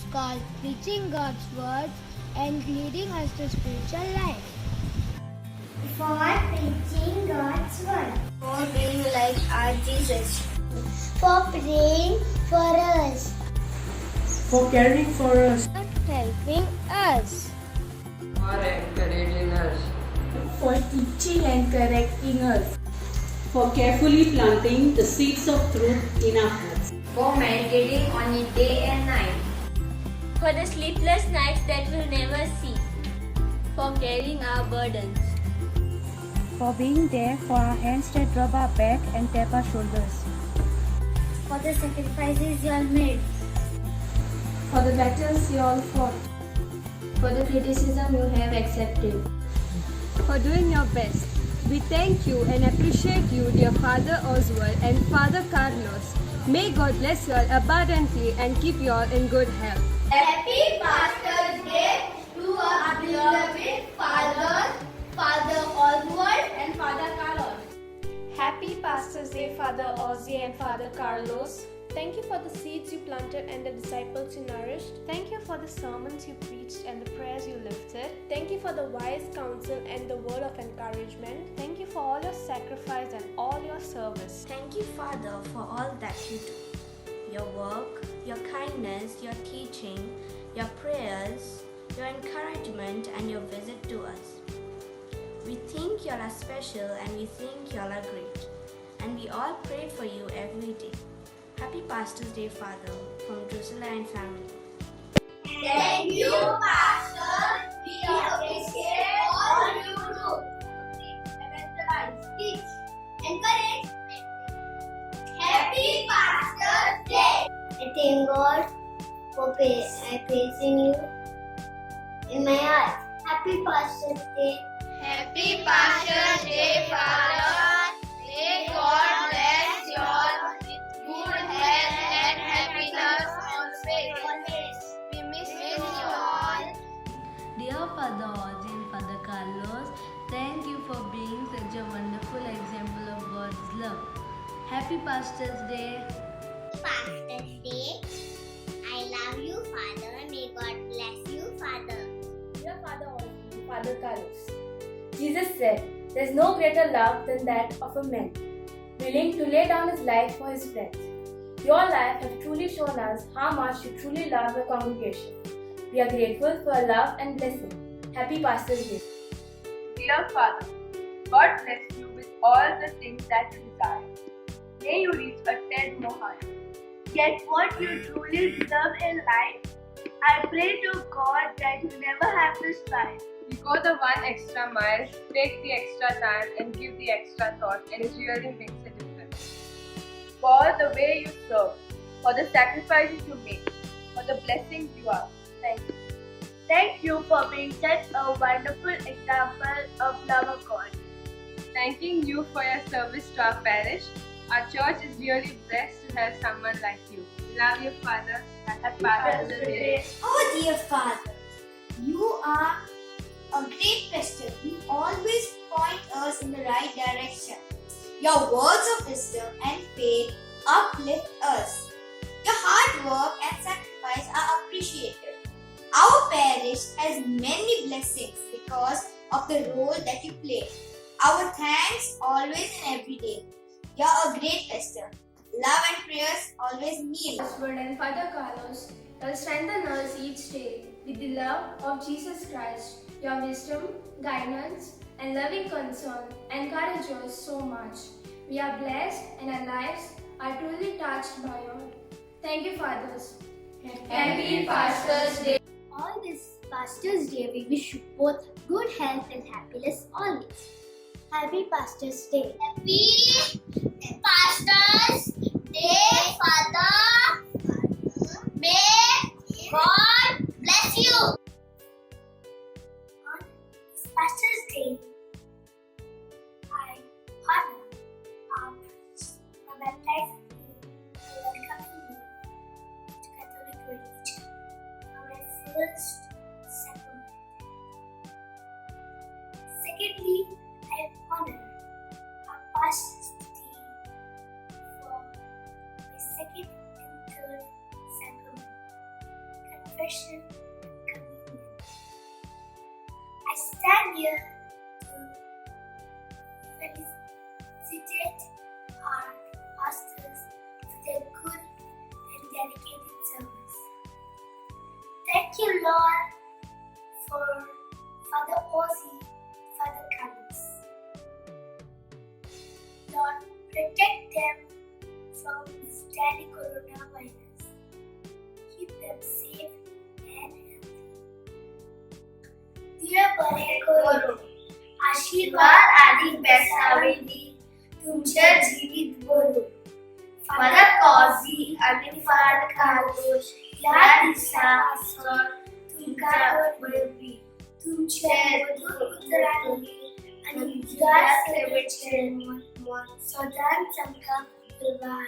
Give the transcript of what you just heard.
podcast preaching God's words and leading us to spiritual life. For preaching God's word. For being like our Jesus. For praying for us. For caring for us. For helping us. For encouraging us. For teaching and correcting us. For carefully planting the seeds of truth in our hearts. For meditating on it day and night. For the sleepless nights that we'll never see. For carrying our burdens. For being there for our hands that rub our back and tap our shoulders. For the sacrifices you all made. For the battles you all fought. For the criticism you have accepted. For doing your best. We thank you and appreciate you, dear Father Oswald and Father Carlos. May God bless you all abundantly and keep you all in good health. Happy Pastor's Day to our beloved fathers, Father Oswald and Father Carlos. Happy Pastor's Day, Father Ozzy and Father Carlos. Thank you for the seeds you planted and the disciples you nourished. Thank you for the sermons you preached and the prayers you lifted. Thank you for the wise counsel and the word of encouragement. Thank you for all your sacrifice and all your service. Thank you, Father, for all that you do. Your work, your kindness, your teaching, your prayers, your encouragement, and your visit to us. We think you all are special and we think you all are great. And we all pray for you every day. Happy Pastor's Day, Father, from Drusilla and family. Thank you, Pastor. We appreciate all you do. Evangelize, teach, encourage. Happy Pastor's Day. I thank God for praising you in my heart. Happy Pastor's Day. Happy Pastor's Day, Father. May God bless you all with good health and happiness always. We miss you all. Dear Father Ozzy and Father Carlos, thank you for being such a wonderful example of God's love. Happy Pastor's Day. Pastor's Day. I love you, Father. May God bless you, Father. Dear Father Ozzy, Father Carlos. Jesus said, "There's no greater love than that of a man, willing to lay down his life for his friends." Your life have truly shown us how much you truly love the congregation. We are grateful for your love and blessing. Happy Pastor's Day. Dear Father, God bless you with all the things that you desire. May you reach a Ted Mohan. Get what you truly deserve in life. I pray to God that you never have to strive. You go the one extra mile, take the extra time, and give the extra thought, and it really makes a difference. For the way you serve, for the sacrifices you make, for the blessings you are. Thank you. Thank you for being such a wonderful example of love of God. Thanking you for your service to our parish. Our church is really blessed to have someone like you. Love you, Father. Happy Pastor's Day. Oh, dear Father, you are a great pastor. You always point us in the right direction. Your words of wisdom and faith uplift us. Your hard work and sacrifice are appreciated. Our parish has many blessings because of the role that you play. Our thanks always and every day. You're a great pastor. Love and prayers always kneel. Oswald and Father Carlos, will strengthen us each day with the love of Jesus Christ. Your wisdom, guidance, and loving concern encourage us so much. We are blessed and our lives are truly touched by you. Thank you, Fathers. Happy Pastor's Day. On this Pastor's Day, we wish you both good health and happiness always. Happy Pastor's Day. Happy Pastor's Day, Father. May God bless you. On this Pastor's Day, I honor our priests for baptizing me and welcoming me to Catholic religion for my first sacrament. Secondly, I honor our Pastor's Day for my second and third sacrament. profession and convenience. I stand here to felicitate our pastors for their good and dedicated service. Thank you, Lord, for Father Ozzy, Father Carlos. Lord, protect them from this deadly coronavirus. Keep them safe and healthy. Dear Bhare आशीर्वाद आदि बेसावेली तुमच्या जीवित भरो. Father Ozzy आणि Father Carlos या दिवसासर तुमच्यावर बळवी. तुमचे पुत्रांनी आणि उद्धार सेवेचे मन सदान चमका फुलवा.